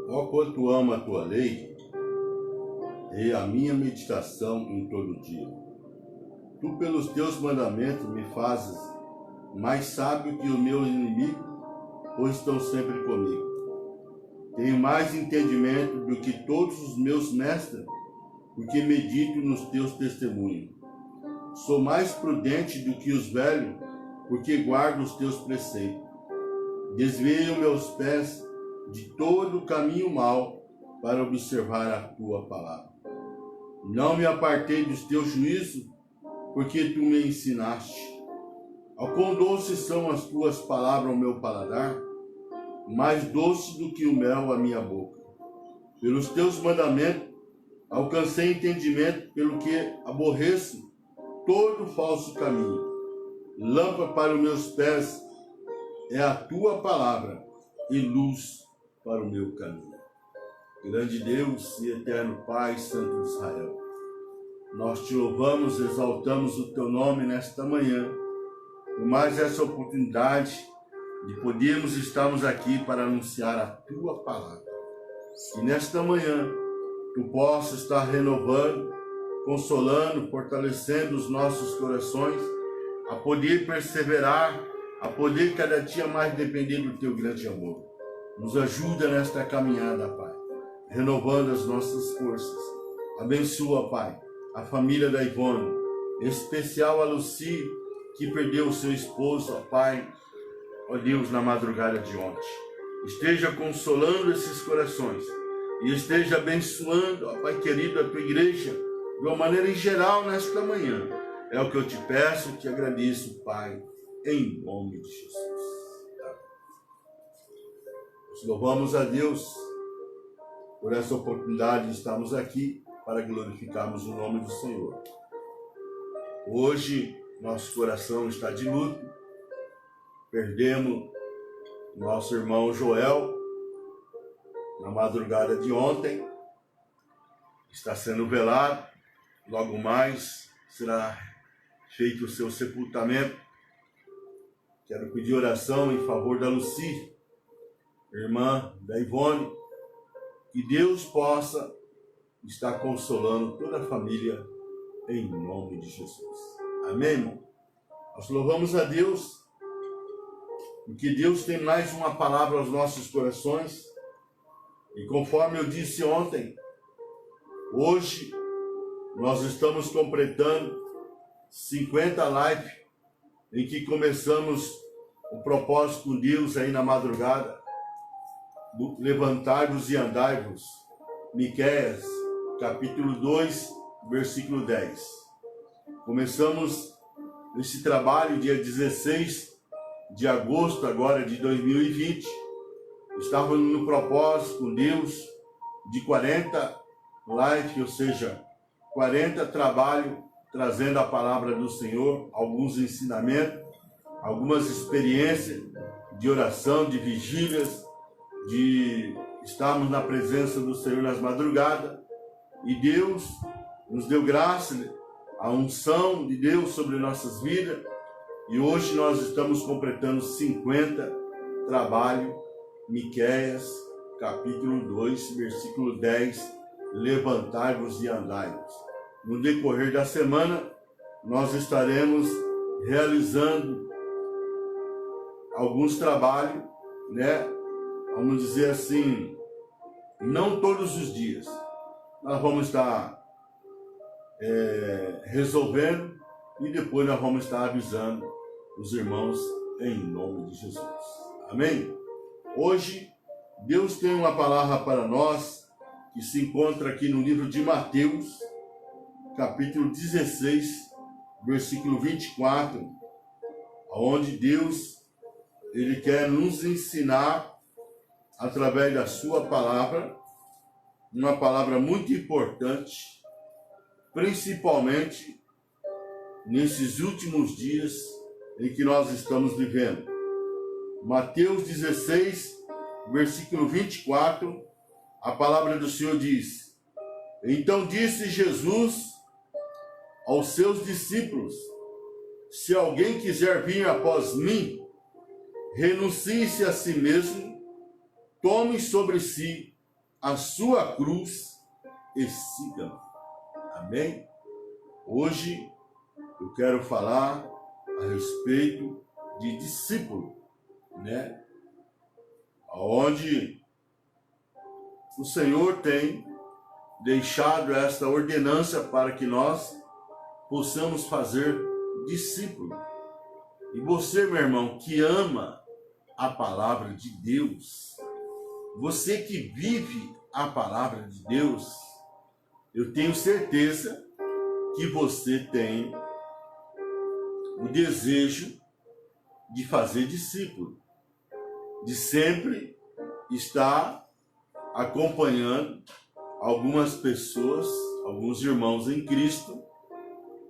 Ó quanto amo a tua lei, e a minha meditação em todo dia. Tu pelos teus mandamentos me fazes mais sábio que o meu inimigo, pois estão sempre comigo. Tenho mais entendimento do que todos os meus mestres, porque medito nos teus testemunhos. Sou mais prudente do que os velhos, porque guardo os teus preceitos. Desvio meus pés de todo o caminho mau para observar a tua palavra. Não me apartei dos teus juízos, porque tu me ensinaste. Ao quão doces são as tuas palavras ao meu paladar, mais doce do que o mel à minha boca. Pelos teus mandamentos alcancei entendimento, pelo que aborreço todo falso caminho. Lâmpada para os meus pés é a tua palavra e luz para o meu caminho. Grande Deus e eterno Pai, Santo de Israel, nós te louvamos, exaltamos o teu nome nesta manhã, por mais essa oportunidade de podermos estarmos aqui para anunciar a tua palavra. E nesta manhã, tu possa estar renovando, consolando, fortalecendo os nossos corações, a poder perseverar, a poder cada dia mais depender do teu grande amor. Nos ajuda nesta caminhada, Pai, renovando as nossas forças. Abençoa, Pai, a família da Ivone, em especial a Lucy, que perdeu o seu esposo, ó Pai, ó Deus, na madrugada de ontem. Esteja consolando esses corações e esteja abençoando, ó Pai querido, a tua igreja, de uma maneira em geral nesta manhã. É o que eu te peço e te agradeço, Pai, em nome de Jesus. Nós louvamos a Deus por essa oportunidade de estarmos aqui para glorificarmos o nome do Senhor. Hoje, nosso coração está de luto. Perdemos nosso irmão Joel na madrugada de ontem. Está sendo velado. Logo mais será feito o seu sepultamento. Quero pedir oração em favor da Lucy, irmã da Ivone, que Deus possa estar consolando toda a família em nome de Jesus. Amém, irmão? Nós louvamos a Deus, porque Deus tem mais uma palavra aos nossos corações. E conforme eu disse ontem, hoje nós estamos completando 50 lives em que começamos o propósito com Deus aí na madrugada, do levantai-vos e andai-vos, Miqueias, capítulo 2, versículo 10. Começamos esse trabalho dia 16 de agosto agora de 2020. Estávamos no propósito com Deus de 40 lives, ou seja, 40 trabalhos trazendo a palavra do Senhor, alguns ensinamentos, algumas experiências de oração, de vigílias, de estarmos na presença do Senhor nas madrugadas. E Deus nos deu graça, a unção de Deus sobre nossas vidas. E hoje nós estamos completando 50 trabalhos, Miqueias, capítulo 2, versículo 10, levantai-vos e andai-vos. No decorrer da semana, nós estaremos realizando alguns trabalhos, né? Vamos dizer assim, não todos os dias. Nós vamos estar resolvendo e depois nós vamos estar avisando os irmãos em nome de Jesus. Amém? Hoje, Deus tem uma palavra para nós que se encontra aqui no livro de Mateus, capítulo 16, versículo 24, onde Deus, Ele quer nos ensinar, através da sua palavra, uma palavra muito importante, principalmente nesses últimos dias em que nós estamos vivendo. Mateus 16, versículo 24, a palavra do Senhor diz: Então disse Jesus aos seus discípulos: Se alguém quiser vir após mim, renuncie-se a si mesmo, tome sobre si a sua cruz e siga-me. Amém? Hoje eu quero falar a respeito de discípulo, né? Onde o Senhor tem deixado esta ordenança para que nós possamos fazer discípulo. E você, meu irmão, que ama a palavra de Deus, você que vive a palavra de Deus, eu tenho certeza que você tem o desejo de fazer discípulo, de sempre estar acompanhando algumas pessoas, alguns irmãos em Cristo,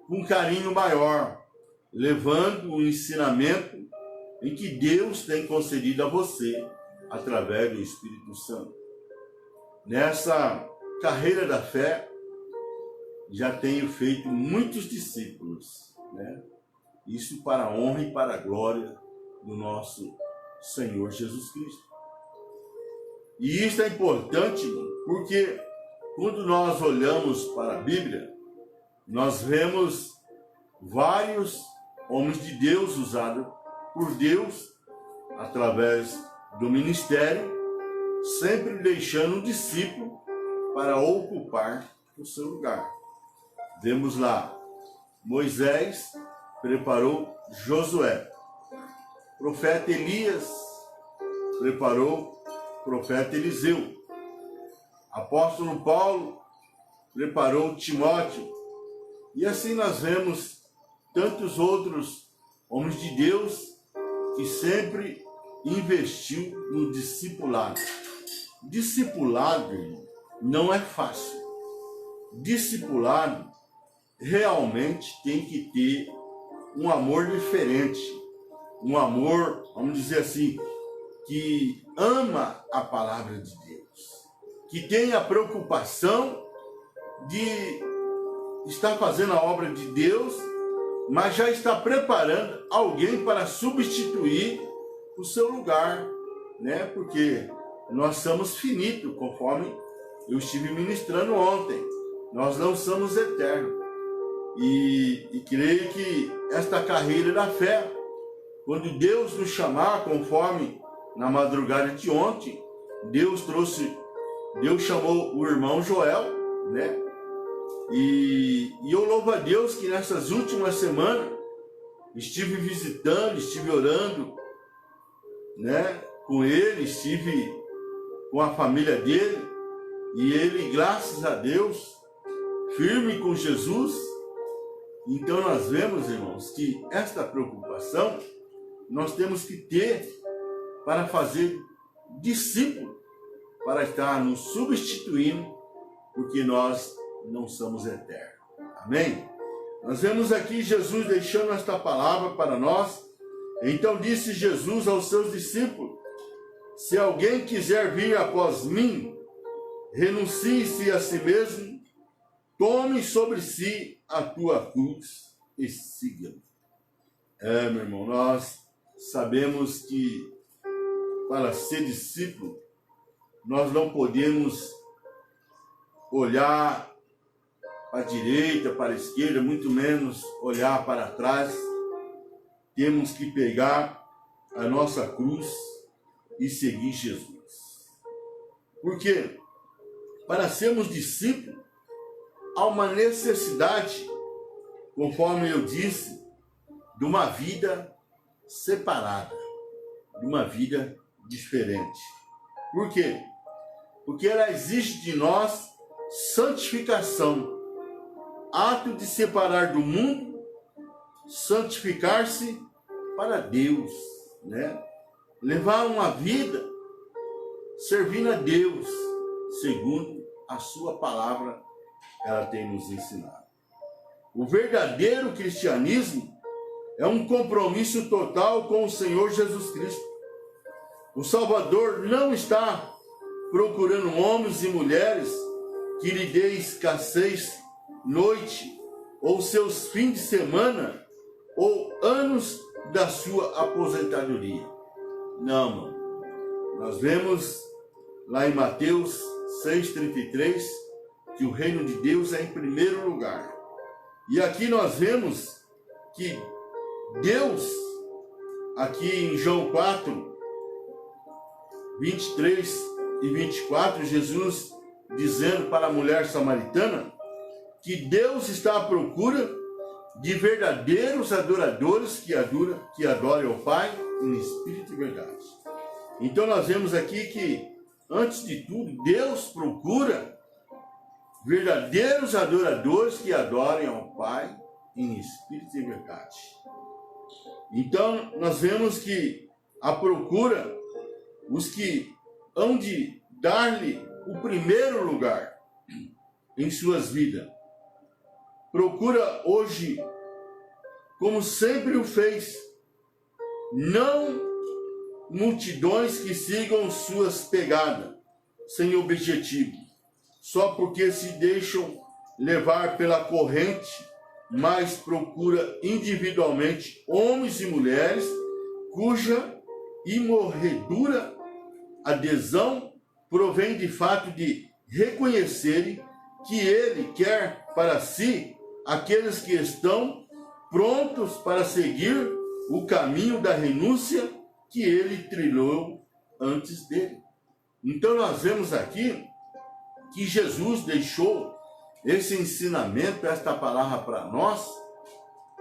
com carinho maior, levando o ensinamento em que Deus tem concedido a você através do Espírito Santo. Nessa carreira da fé, já tenho feito muitos discípulos, né? Isso para a honra e para a glória do nosso Senhor Jesus Cristo. E isso é importante porque quando nós olhamos para a Bíblia, nós vemos vários homens de Deus usados por Deus através do ministério, sempre deixando um discípulo para ocupar o seu lugar. Vemos lá, Moisés preparou Josué, profeta Elias preparou profeta Eliseu, apóstolo Paulo preparou Timóteo, e assim nós vemos tantos outros homens de Deus que sempre investiu no discipulado. Discipulado não é fácil. Discipulado realmente tem que ter um amor diferente, um amor, vamos dizer assim, que ama a palavra de Deus, que tem a preocupação de estar fazendo a obra de Deus, mas já está preparando alguém para substituir o seu lugar, né? Porque nós somos finitos, conforme eu estive ministrando ontem. Nós não somos eternos. E creio que esta carreira da fé, quando Deus nos chamar, conforme na madrugada de ontem, Deus chamou o irmão Joel, né? E eu louvo a Deus que nessas últimas semanas estive visitando, estive orando, né, com ele, estive com a família dele, e ele, graças a Deus, firme com Jesus. Então nós vemos, irmãos, que esta preocupação nós temos que ter para fazer discípulo, para estar nos substituindo, porque nós não somos eternos. Amém? Nós vemos aqui Jesus deixando esta palavra para nós. Então disse Jesus aos seus discípulos: se alguém quiser vir após mim, renuncie-se a si mesmo, tome sobre si a tua cruz e siga-me. Meu irmão, nós sabemos que para ser discípulo, nós não podemos olhar para a direita, para a esquerda, muito menos olhar para trás. Temos que pegar a nossa cruz e seguir Jesus. Porque para sermos discípulos, há uma necessidade, conforme eu disse, de uma vida separada, de uma vida diferente. Por quê? Porque ela exige de nós santificação, ato de separar do mundo, santificar-se para Deus, né? Levar uma vida servindo a Deus, segundo a sua palavra, ela tem nos ensinado. O verdadeiro cristianismo é um compromisso total com o Senhor Jesus Cristo. O Salvador não está procurando homens e mulheres que lhe dê escassez noite, ou seus fins de semana, ou anos da sua aposentadoria. Não, mano. Nós vemos lá em Mateus 6,33, que o reino de Deus é em primeiro lugar. E aqui nós vemos que Deus, aqui em João 4, 23 e 24, Jesus dizendo para a mulher samaritana que Deus está à procura de verdadeiros adoradores que adorem ao Pai em espírito e verdade. Então nós vemos aqui que, antes de tudo, Deus procura verdadeiros adoradores que adorem ao Pai em espírito e verdade. Então nós vemos que a procura os que hão de dar-lhe o primeiro lugar em suas vidas. Procura hoje, como sempre o fez, não multidões que sigam suas pegadas, sem objetivo, só porque se deixam levar pela corrente, mas procura individualmente homens e mulheres cuja imorredura adesão provém de fato de reconhecerem que ele quer para si aqueles que estão prontos para seguir o caminho da renúncia que ele trilhou antes dele. Então nós vemos aqui que Jesus deixou esse ensinamento, esta palavra para nós,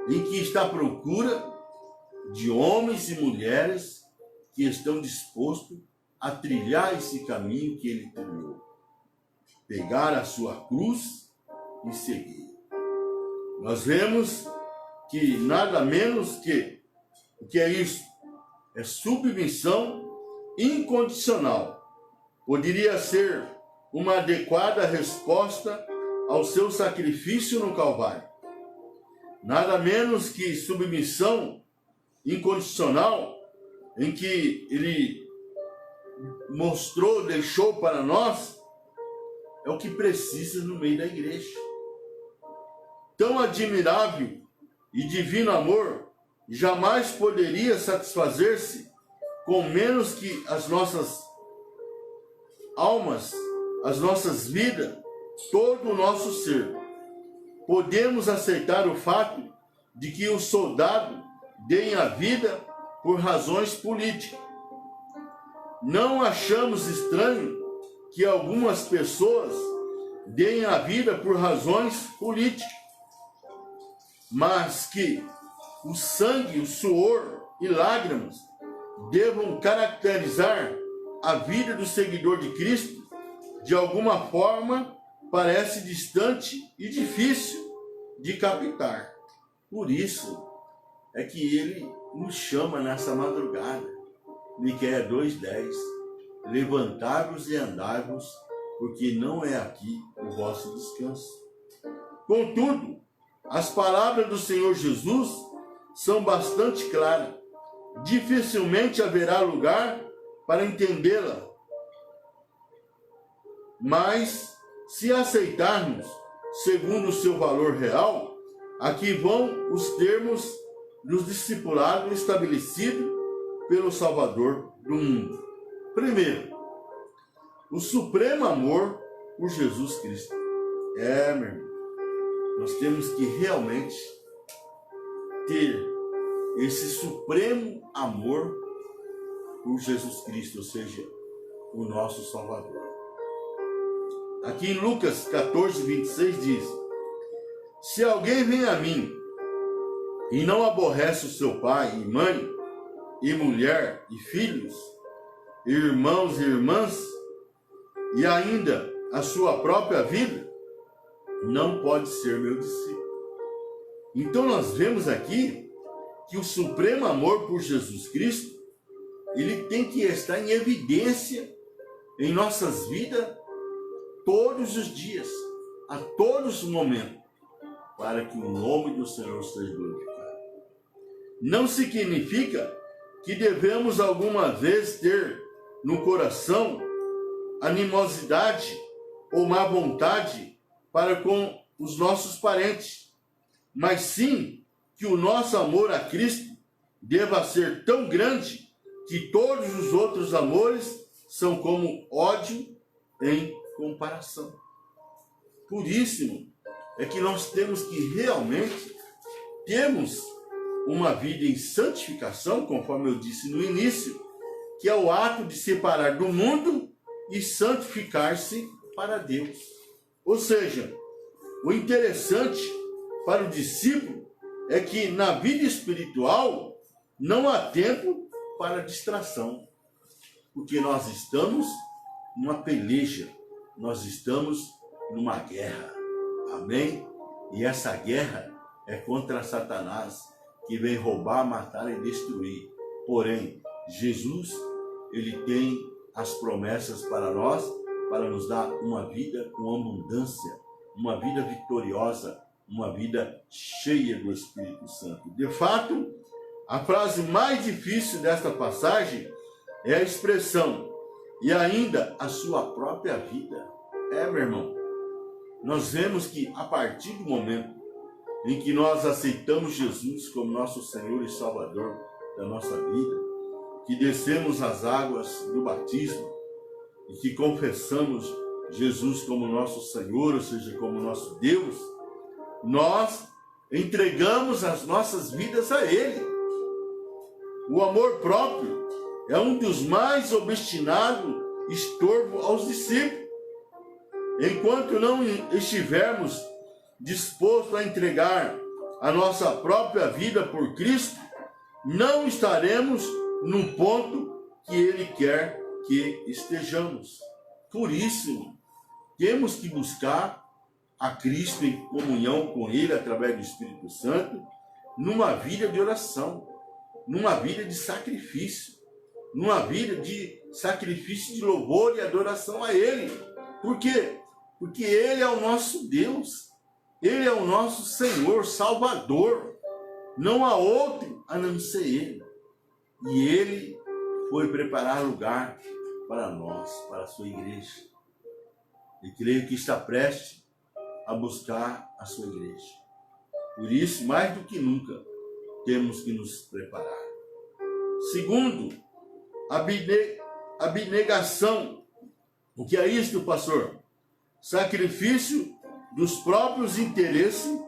em que está à procura de homens e mulheres que estão dispostos a trilhar esse caminho que ele trilhou. Pegar a sua cruz e seguir. Nós vemos que nada menos que o que é isso? É submissão incondicional. Poderia ser uma adequada resposta ao seu sacrifício no Calvário. Nada menos que submissão incondicional, em que ele mostrou, deixou para nós, é o que precisa no meio da igreja. Tão admirável e divino amor jamais poderia satisfazer-se com menos que as nossas almas, as nossas vidas, todo o nosso ser. Podemos aceitar o fato de que os soldados deem a vida por razões políticas. Não achamos estranho que algumas pessoas deem a vida por razões políticas, mas que o sangue, o suor e lágrimas devam caracterizar a vida do seguidor de Cristo, de alguma forma parece distante e difícil de captar. Por isso é que ele nos chama nessa madrugada. Miqueias 2:10, levantai-vos e andai-vos, porque não é aqui o vosso descanso. Contudo, as palavras do Senhor Jesus são bastante claras. Dificilmente haverá lugar para entendê-la. Mas, se aceitarmos segundo o seu valor real, aqui vão os termos dos discipulados estabelecidos pelo Salvador do mundo. Primeiro, o supremo amor por Jesus Cristo. Meu irmão, nós temos que realmente ter esse supremo amor por Jesus Cristo, ou seja, o nosso Salvador. Aqui em Lucas 14:26 diz: se alguém vem a mim e não aborrece o seu pai e mãe, e mulher e filhos, irmãos e irmãs, e ainda a sua própria vida, não pode ser meu discípulo. Então nós vemos aqui que o supremo amor por Jesus Cristo, ele tem que estar em evidência em nossas vidas todos os dias, a todos os momentos, para que o nome do Senhor seja glorificado. Não significa que devemos alguma vez ter no coração animosidade ou má vontade para com os nossos parentes, mas sim que o nosso amor a Cristo deva ser tão grande que todos os outros amores são como ódio em comparação. Por isso é que nós temos que realmente termos uma vida em santificação, conforme eu disse no início, que é o ato de separar do mundo e santificar-se para Deus. Ou seja, o interessante para o discípulo é que na vida espiritual não há tempo para distração, porque nós estamos numa peleja, nós estamos numa guerra, amém? E essa guerra é contra Satanás, que vem roubar, matar e destruir. Porém, Jesus, ele tem as promessas para nós, para nos dar uma vida com abundância, uma vida vitoriosa, uma vida cheia do Espírito Santo. De fato, a frase mais difícil desta passagem é a expressão, e ainda a sua própria vida. Meu irmão, nós vemos que a partir do momento em que nós aceitamos Jesus como nosso Senhor e Salvador da nossa vida, que descemos as águas do batismo e que confessamos Jesus como nosso Senhor, ou seja, como nosso Deus, nós entregamos as nossas vidas a Ele. O amor próprio é um dos mais obstinados estorvos aos discípulos. Enquanto não estivermos dispostos a entregar a nossa própria vida por Cristo, não estaremos no ponto que Ele quer que estejamos. Por isso, temos que buscar a Cristo em comunhão com Ele através do Espírito Santo, numa vida de oração, numa vida de sacrifício, numa vida de sacrifício de louvor e adoração a Ele. Por quê? Porque Ele é o nosso Deus, Ele é o nosso Senhor, Salvador. Não há outro a não ser Ele. E Ele foi preparar lugar para nós, para a sua igreja. E creio que está prestes a buscar a sua igreja. Por isso, mais do que nunca, temos que nos preparar. Segundo, abnegação. O que é isto, pastor? Sacrifício dos próprios interesses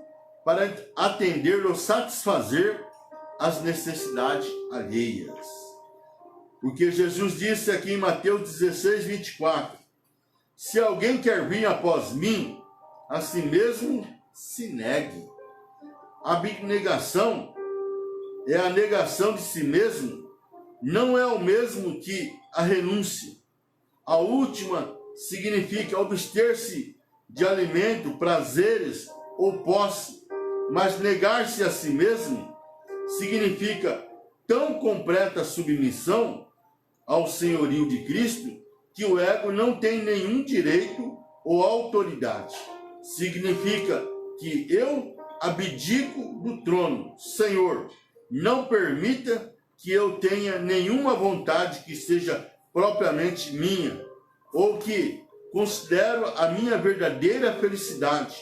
para atender ou satisfazer as necessidades alheias. Porque Jesus disse aqui em Mateus 16, 24, se alguém quer vir após mim, a si mesmo se negue. A abnegação é a negação de si mesmo, não é o mesmo que a renúncia. A última significa abster-se de alimento, prazeres ou posse, mas negar-se a si mesmo significa tão completa submissão ao senhorio de Cristo que o ego não tem nenhum direito ou autoridade. Significa que eu abdico do trono. Senhor, não permita que eu tenha nenhuma vontade que seja propriamente minha, ou que considero a minha verdadeira felicidade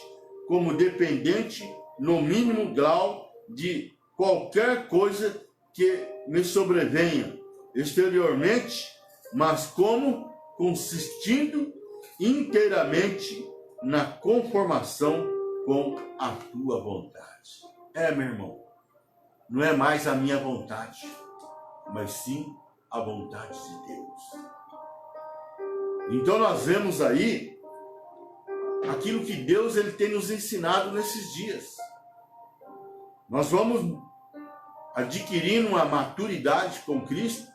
como dependente, no mínimo grau, de qualquer coisa que me sobrevenha exteriormente, mas como consistindo inteiramente na conformação com a tua vontade. Meu irmão, não é mais a minha vontade, mas sim a vontade de Deus. Então nós vemos aí aquilo que Deus ele tem nos ensinado nesses dias. Nós vamos adquirindo uma maturidade com Cristo,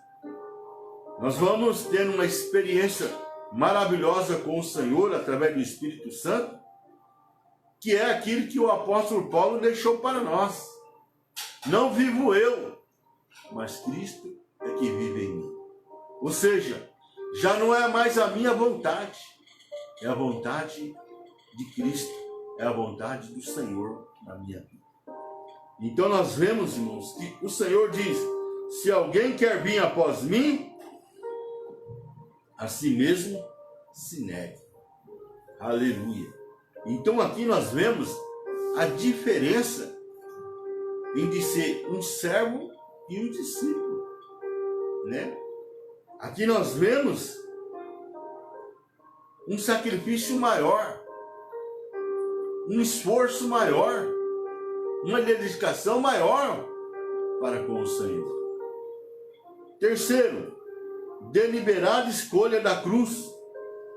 nós vamos tendo uma experiência maravilhosa com o Senhor através do Espírito Santo, que é aquilo que o apóstolo Paulo deixou para nós. Não vivo eu, mas Cristo é que vive em mim. Ou seja, já não é mais a minha vontade, é a vontade de Cristo, é a vontade do Senhor na minha vida. Então nós vemos, irmãos, que o Senhor diz, se alguém quer vir após mim, a si mesmo se negue. Aleluia. Então aqui nós vemos a diferença entre ser um servo e um discípulo, né? Aqui nós vemos um sacrifício maior, um esforço maior, uma dedicação maior para com o Senhor. Terceiro, deliberada escolha da cruz.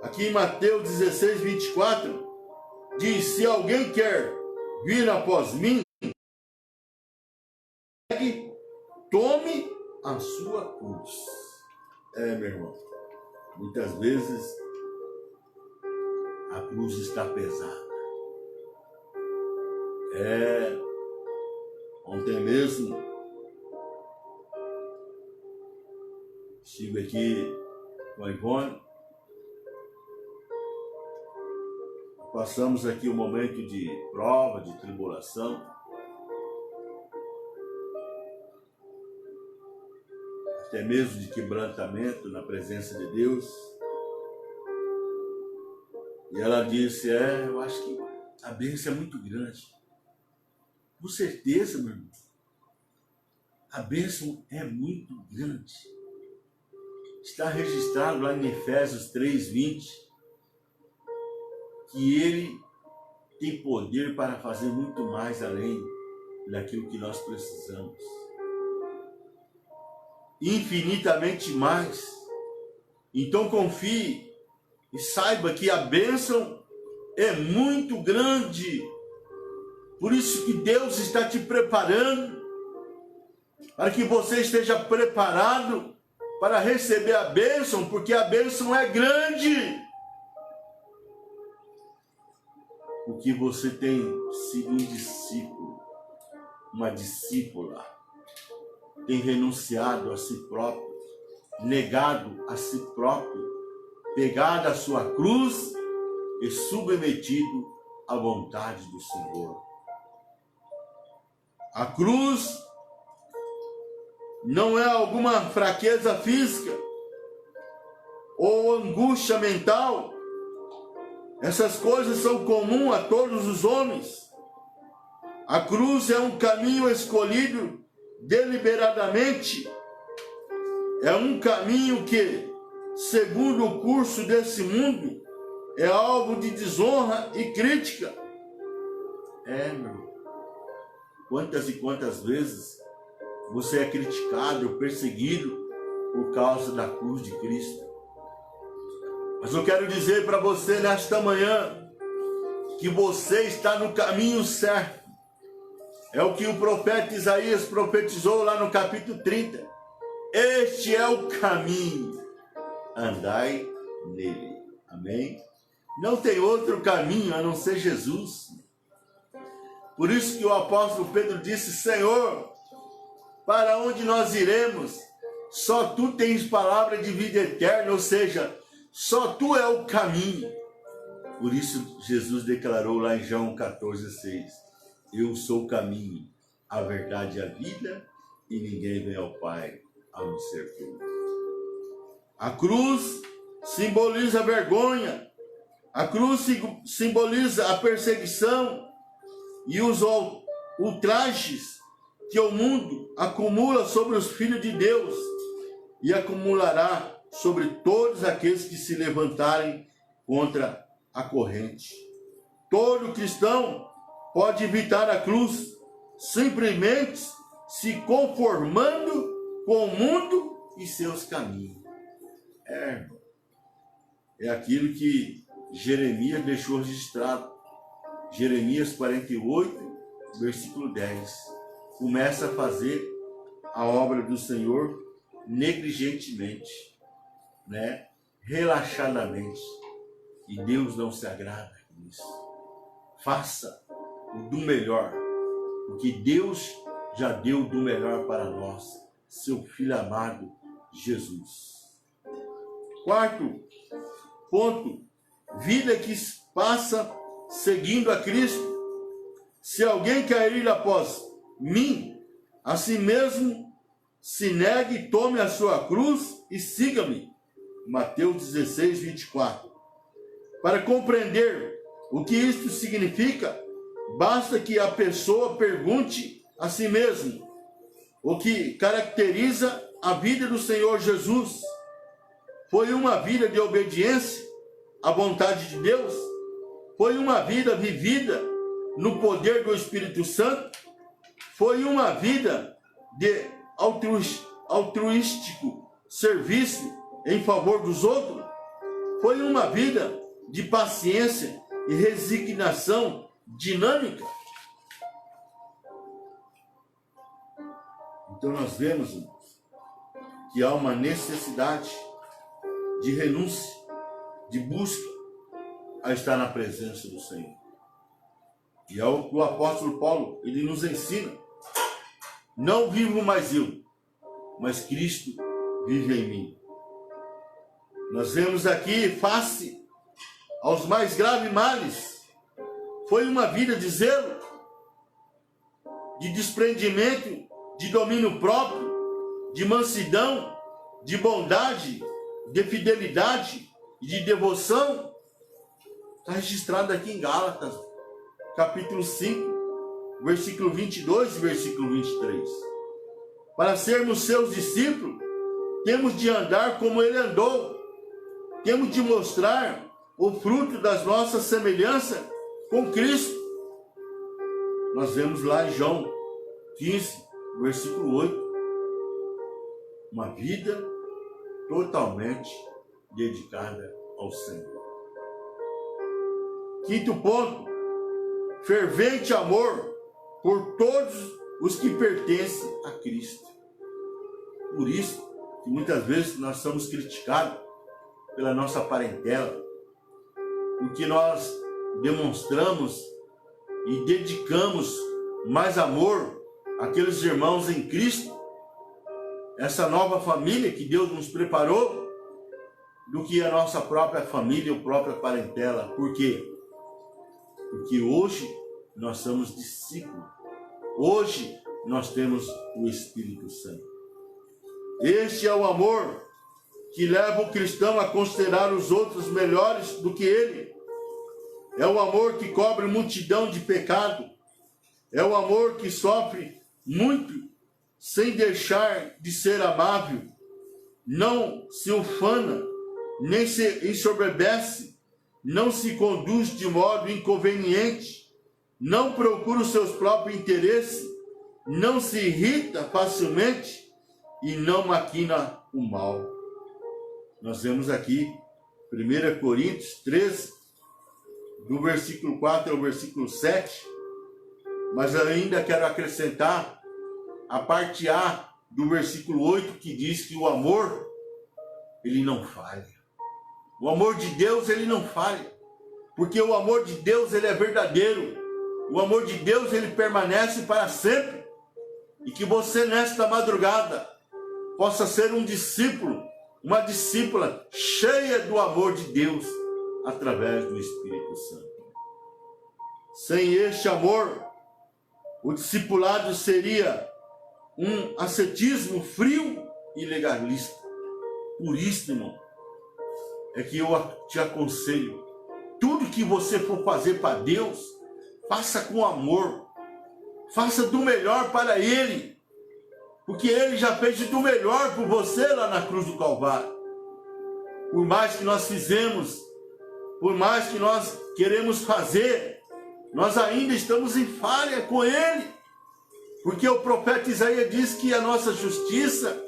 Aqui em Mateus 16, 24, diz: se alguém quer vir após mim, tome a sua cruz. Meu irmão, muitas vezes a cruz está pesada. Ontem mesmo estive aqui com a Ivone, passamos aqui um momento de prova, de tribulação, até mesmo de quebrantamento na presença de Deus. E ela disse: eu acho que a bênção é muito grande. Com certeza, meu irmão, a bênção é muito grande. Está registrado lá em Efésios 3:20, que Ele tem poder para fazer muito mais além daquilo que nós precisamos. Infinitamente mais. Então confie e saiba que a bênção é muito grande. Por isso que Deus está te preparando, para que você esteja preparado para receber a bênção, porque a bênção é grande. Porque você tem sido um discípulo, uma discípula, tem renunciado a si próprio, negado a si próprio, pegado a sua cruz e submetido à vontade do Senhor. A cruz não é alguma fraqueza física ou angústia mental. Essas coisas são comuns a todos os homens. A cruz é um caminho escolhido deliberadamente. É um caminho que, segundo o curso desse mundo, é alvo de desonra e crítica. Meu. Quantas e quantas vezes você é criticado ou perseguido por causa da cruz de Cristo. Mas eu quero dizer para você nesta manhã que você está no caminho certo. É o que o profeta Isaías profetizou lá no capítulo 30. Este é o caminho, andai nele. Amém? Não tem outro caminho a não ser Jesus. Por isso que o apóstolo Pedro disse: Senhor, para onde nós iremos? Só tu tens palavra de vida eterna, ou seja, só tu é o caminho. Por isso Jesus declarou lá em João 14,6: eu sou o caminho, a verdade e a vida, e ninguém vem ao Pai a não ser por mim. A cruz simboliza a vergonha, a cruz simboliza a perseguição e os ultrajes que o mundo acumula sobre os filhos de Deus e acumulará sobre todos aqueles que se levantarem contra a corrente. Todo cristão pode evitar a cruz simplesmente se conformando com o mundo e seus caminhos. É aquilo que Jeremias deixou registrado. Jeremias 48, versículo 10. Começa a fazer a obra do Senhor negligentemente, relaxadamente. E Deus não se agrada nisso. Faça o do melhor, porque Deus já deu do melhor para nós, seu Filho amado Jesus. Quarto ponto, vida que passa seguindo a Cristo. Se alguém quer ir após mim, a si mesmo se negue, tome a sua cruz e siga-me. Mateus 16, 24. Para compreender o que isto significa, basta que a pessoa pergunte a si mesmo o que caracteriza a vida do Senhor Jesus. Foi uma vida de obediência a vontade de Deus? Foi uma vida vivida no poder do Espírito Santo? Foi uma vida de altruístico serviço em favor dos outros? Foi uma vida de paciência e resignação dinâmica? Então nós vemos, irmãos, que há uma necessidade de renúncia, de busca a estar na presença do Senhor. E é o que o apóstolo Paulo, ele nos ensina. Não vivo mais eu, mas Cristo vive em mim. Nós vemos aqui, face aos mais graves males, foi uma vida de zelo, de desprendimento, de domínio próprio, de mansidão, de bondade, de fidelidade e de devoção. Está registrado aqui em Gálatas, capítulo 5, versículo 22 e versículo 23. Para sermos seus discípulos, temos de andar como ele andou. Temos de mostrar o fruto das nossas semelhanças com Cristo. Nós vemos lá em João 15, versículo 8. Uma vida totalmente dedicada ao Senhor. Quinto ponto, fervente amor por todos os que pertencem a Cristo. Por isso que muitas vezes nós somos criticados pela nossa parentela, porque nós demonstramos e dedicamos mais amor àqueles irmãos em Cristo, essa nova família que Deus nos preparou, do que a nossa própria família ou própria parentela. Por quê? Porque hoje nós somos discípulos. Hoje nós temos o Espírito Santo. Este é o amor que leva o cristão a considerar os outros melhores do que ele. É o amor que cobre multidão de pecado. É o amor que sofre muito sem deixar de ser amável. Não se ufana, nem se ensoberbece, não se conduz de modo inconveniente, não procura os seus próprios interesses, não se irrita facilmente e não maquina o mal. Nós vemos aqui 1 Coríntios 13, do versículo 4 ao versículo 7, mas eu ainda quero acrescentar a parte A do versículo 8, que diz que o amor, ele não falha. O amor de Deus, ele não falha, porque o amor de Deus, ele é verdadeiro. O amor de Deus, ele permanece para sempre. E que você, nesta madrugada, possa ser um discípulo, uma discípula cheia do amor de Deus, através do Espírito Santo. Sem este amor, o discipulado seria um ascetismo frio e legalista. Por isso, irmão, é que eu te aconselho, tudo que você for fazer para Deus, faça com amor, faça do melhor para Ele, porque Ele já fez do melhor por você lá na cruz do Calvário. Por mais que nós fizemos, por mais que nós queremos fazer, nós ainda estamos em falha com Ele, porque o profeta Isaías diz que a nossa justiça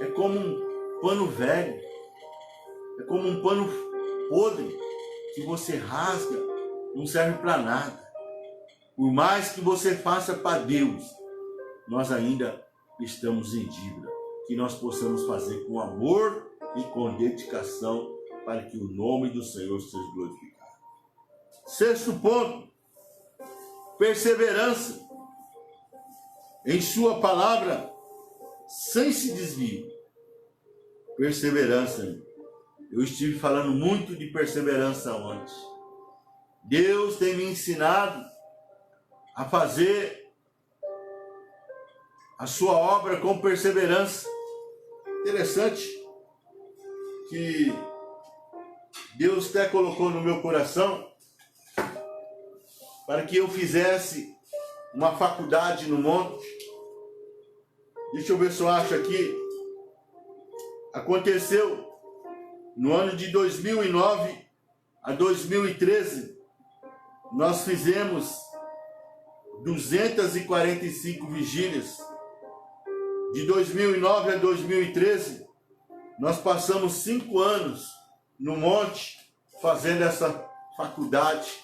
é como um pano velho, é como um pano podre, que você rasga, não serve para nada. Por mais que você faça para Deus, nós ainda estamos em dívida. Que nós possamos fazer com amor e com dedicação, para que o nome do Senhor seja glorificado. Sexto ponto, perseverança em sua palavra, sem se desviar. Perseverança. Eu estive falando muito de perseverança ontem. Deus tem me ensinado a fazer a sua obra com perseverança. Interessante que Deus até colocou no meu coração para que eu fizesse uma faculdade no monte. Deixa eu ver se eu acho aqui. Aconteceu no ano de 2009, a 2013, nós fizemos 245 vigílias. De 2009 a 2013, nós passamos 5 anos no monte fazendo essa faculdade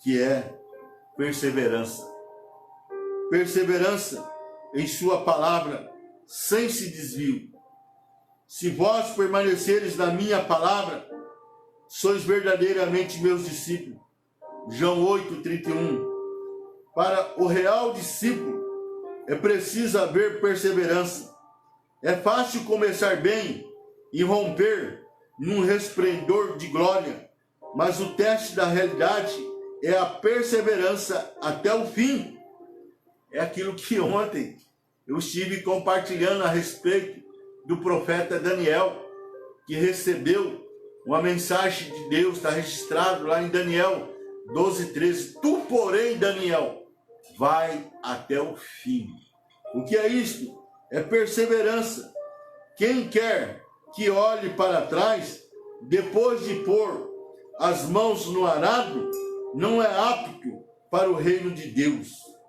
que é perseverança. Perseverança em sua palavra, sem se desvio. Se vós permaneceres na minha palavra, sois verdadeiramente meus discípulos. João 8:31. Para o real discípulo é preciso haver perseverança. É fácil começar bem e romper num resplendor de glória, mas o teste da realidade é a perseverança até o fim. É aquilo que ontem eu estive compartilhando a respeito do profeta Daniel, que recebeu uma mensagem de Deus, está registrado lá em Daniel 12:13. Tu, porém, Daniel, vai até o fim. O que é isto? É perseverança. Quem quer que olhe para trás, depois de pôr as mãos no arado, não é apto para o reino de Deus.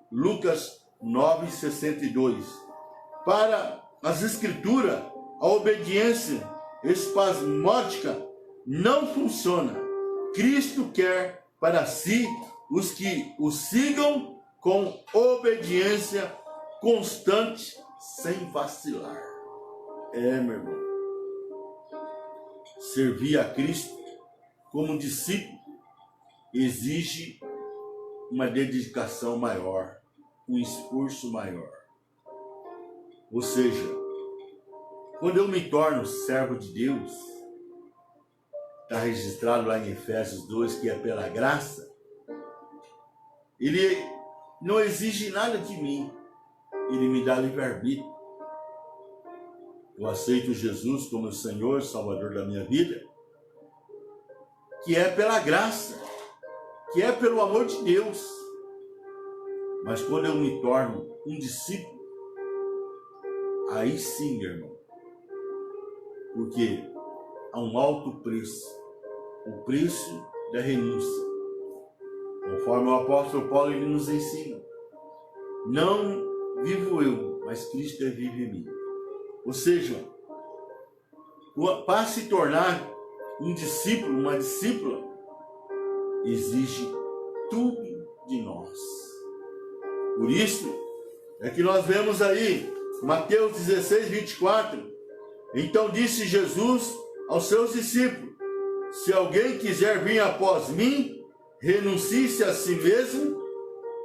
Lucas 9:62. Para as Escrituras, a obediência espasmódica não funciona. Cristo quer para si os que o sigam com obediência constante, sem vacilar. Meu irmão, servir a Cristo como discípulo exige uma dedicação maior, um esforço maior. Ou seja, quando eu me torno servo de Deus, está registrado lá em Efésios 2, que é pela graça, ele não exige nada de mim, ele me dá livre-arbítrio. Eu aceito Jesus como o Senhor, Salvador da minha vida, que é pela graça, que é pelo amor de Deus. Mas quando eu me torno um discípulo, aí sim, meu irmão, porque há um alto preço, o preço da renúncia. Conforme o apóstolo Paulo ele nos ensina, não vivo eu, mas Cristo é vivo em mim. Ou seja, para se tornar um discípulo, uma discípula, exige tudo de nós. Por isso é que nós vemos aí, Mateus 16:24. Então disse Jesus aos seus discípulos: se alguém quiser vir após mim, renuncie-se a si mesmo,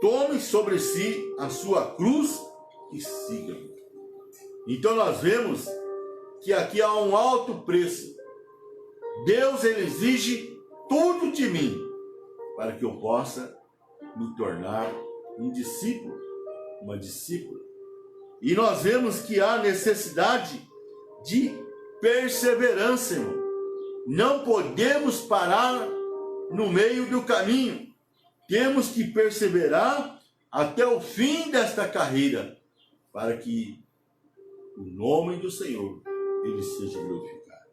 tome sobre si a sua cruz e siga-me. Então nós vemos que aqui há um alto preço. Deus ele exige tudo de mim para que eu possa me tornar um discípulo, uma discípula. E nós vemos que há necessidade de perseverança, irmão. Não podemos parar no meio do caminho. Temos que perseverar até o fim desta carreira, para que o nome do Senhor ele seja glorificado.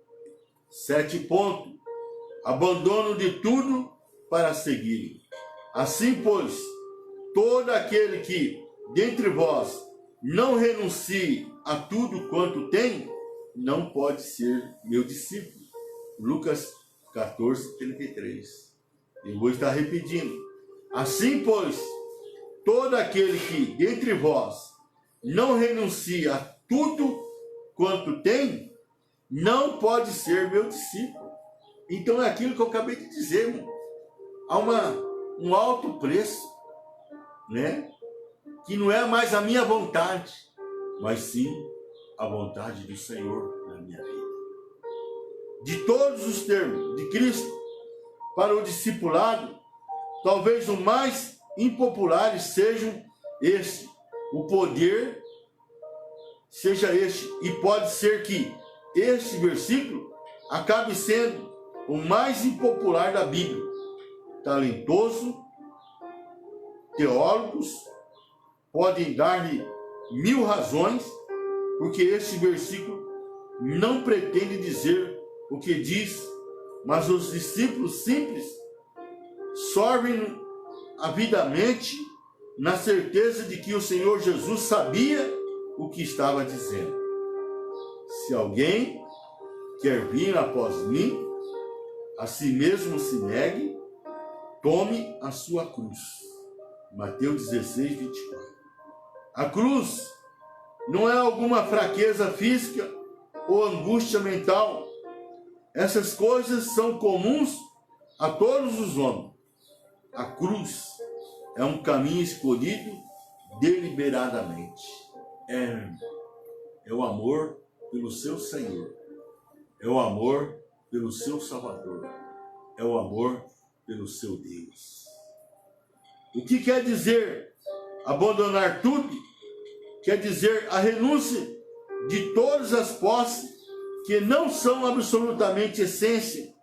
7 ponto. Abandono de tudo para seguir. Assim, pois, todo aquele que dentre vós não renuncie a tudo quanto tem, não pode ser meu discípulo. Lucas 14:33. Eu vou estar repetindo. Assim, pois, todo aquele que dentre vós não renuncia a tudo quanto tem, não pode ser meu discípulo. Então é aquilo que eu acabei de dizer, irmão. Há um alto preço, né? Que não é mais a minha vontade, mas sim a vontade do Senhor na minha vida. De todos os termos de Cristo para o discipulado, talvez o mais impopulares sejam este. O poder seja este. E pode ser que este versículo acabe sendo o mais impopular da Bíblia. Talentoso, teólogos podem dar-lhe 1000 razões, porque este versículo não pretende dizer o que diz Mas os discípulos simples sorvem avidamente na certeza de que o Senhor Jesus sabia o que estava dizendo. Se alguém quer vir após mim, a si mesmo se negue, tome a sua cruz. Mateus 16, 24. A cruz não é alguma fraqueza física ou angústia mental. Essas coisas são comuns a todos os homens. A cruz é um caminho escolhido deliberadamente. É o amor pelo seu Senhor. É o amor pelo seu Salvador. É o amor pelo seu Deus. O que quer dizer abandonar tudo? Quer dizer a renúncia de todas as posses que não são absolutamente essência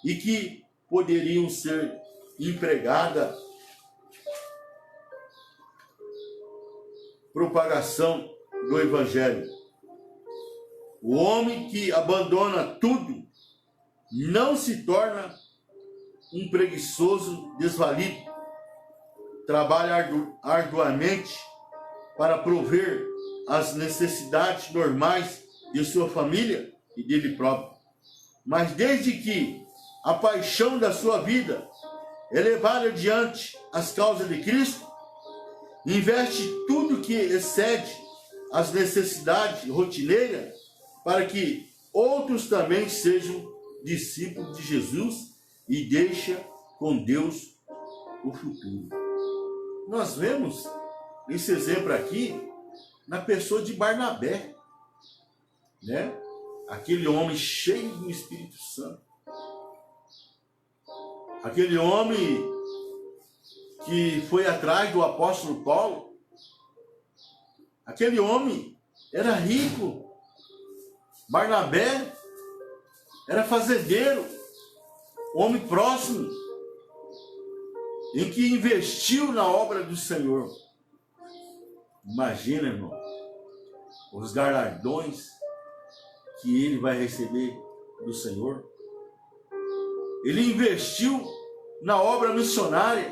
e que poderiam ser empregadas propagação do Evangelho. O homem que abandona tudo não se torna um preguiçoso desvalido. Trabalha arduamente para prover as necessidades normais de sua família e dele próprio. Mas desde que a paixão da sua vida é levada adiante as causas de Cristo, investe tudo que excede as necessidades rotineiras para que outros também sejam discípulos de Jesus e deixa com Deus o futuro. Nós vemos esse exemplo aqui na pessoa de Barnabé, né? Aquele homem cheio do Espírito Santo. Aquele homem que foi atrás do apóstolo Paulo. Aquele homem era rico. Barnabé era fazendeiro, homem próximo, em que investiu na obra do Senhor. Imagina, irmão, os galardões que ele vai receber do Senhor. Ele investiu na obra missionária.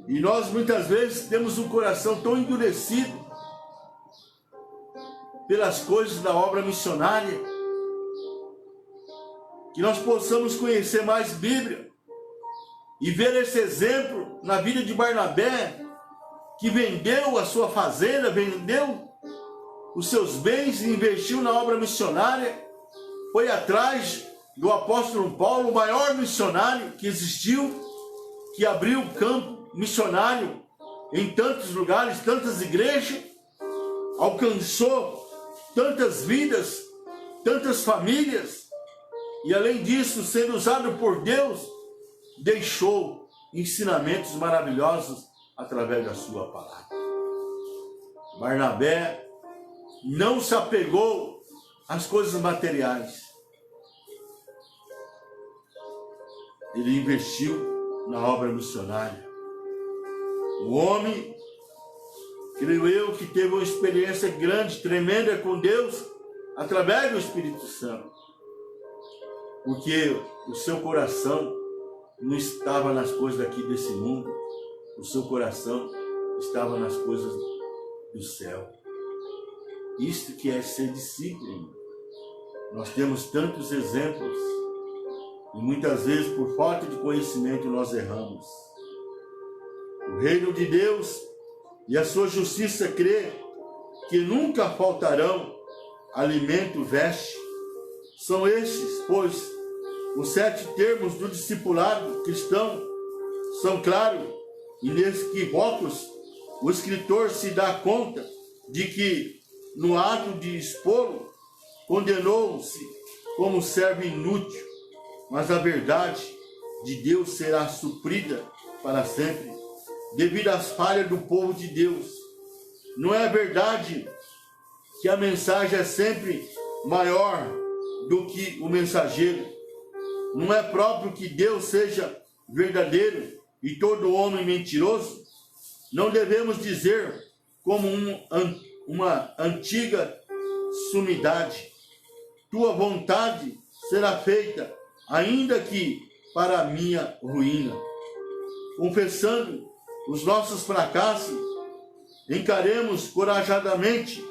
E nós muitas vezes temos um coração tão endurecido pelas coisas da obra missionária, que nós possamos conhecer mais Bíblia e ver esse exemplo na vida de Barnabé, que vendeu a sua fazenda, vendeu os seus bens e investiu na obra missionária, foi atrás do apóstolo Paulo, o maior missionário que existiu, que abriu o campo missionário em tantos lugares, tantas igrejas, alcançou tantas vidas, tantas famílias, e além disso, sendo usado por Deus, deixou ensinamentos maravilhosos através da sua palavra. Barnabé não se apegou às coisas materiais. Ele investiu na obra missionária. O homem, creio eu, que teve uma experiência grande, tremenda com Deus, através do Espírito Santo. Porque o seu coração não estava nas coisas daqui desse mundo. O seu coração estava nas coisas do céu. Isto que é ser discípulo. Nós temos tantos exemplos. E muitas vezes, por falta de conhecimento, nós erramos. O reino de Deus e a sua justiça crê que nunca faltarão alimento, veste. São estes, pois, os 7 termos do discipulado cristão são claros e inequívocos. O escritor se dá conta de que, no ato de expô-lo, condenou-se como servo inútil, mas a verdade de Deus será suprida para sempre, devido às falhas do povo de Deus. Não é verdade que a mensagem é sempre maior do que o mensageiro? Não é próprio que Deus seja verdadeiro e todo homem mentiroso? Não devemos dizer como uma antiga sumidade: tua vontade será feita, ainda que para a minha ruína. Confessando os nossos fracassos, encaremos corajadamente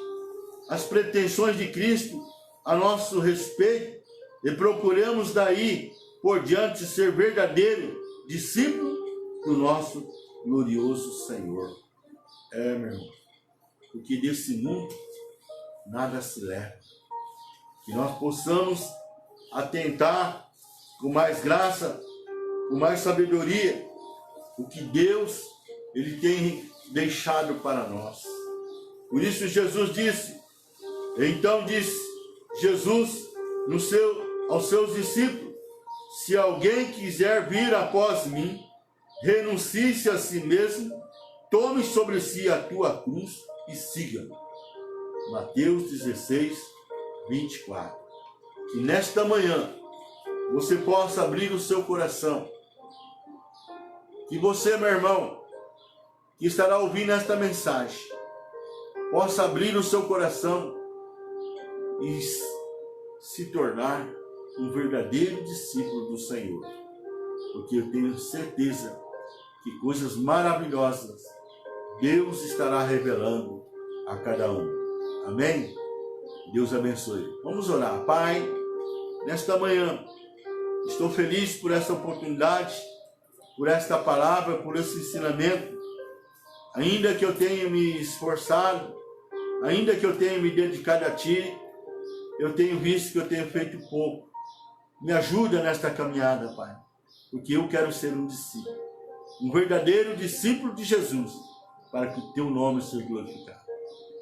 as pretensões de Cristo a nosso respeito e procuremos daí por diante ser verdadeiro discípulo do nosso glorioso Senhor. Meu irmão, porque desse mundo nada se leva. Que nós possamos atentar com mais graça, com mais sabedoria, o que Deus ele tem deixado para nós. Por isso Jesus disse, então disse Jesus aos seus discípulos, se alguém quiser vir após mim, renuncie-se a si mesmo, tome sobre si a tua cruz e siga-me. Mateus 16, 24. Que nesta manhã você possa abrir o seu coração. Que você, meu irmão, que estará ouvindo esta mensagem, possa abrir o seu coração e se tornar um verdadeiro discípulo do Senhor. Porque eu tenho certeza que coisas maravilhosas Deus estará revelando a cada um. Amém? Deus abençoe. Vamos orar. Pai, nesta manhã, estou feliz por essa oportunidade, por esta palavra, por esse ensinamento. Ainda que eu tenha me esforçado, ainda que eu tenha me dedicado a Ti, eu tenho visto que eu tenho feito pouco. Me ajuda nesta caminhada, Pai, porque eu quero ser um discípulo, um verdadeiro discípulo de Jesus, para que o Teu nome seja glorificado.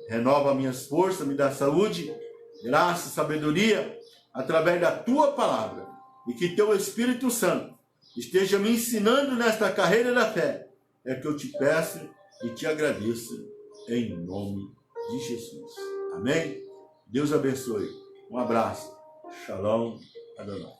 Renova minhas forças, me dá saúde, graça, sabedoria, através da Tua palavra, e que Teu Espírito Santo esteja me ensinando nesta carreira da fé. É que eu te peço e te agradeço, em nome de Jesus. Amém? Deus abençoe. Um abraço. Shalom Adonai.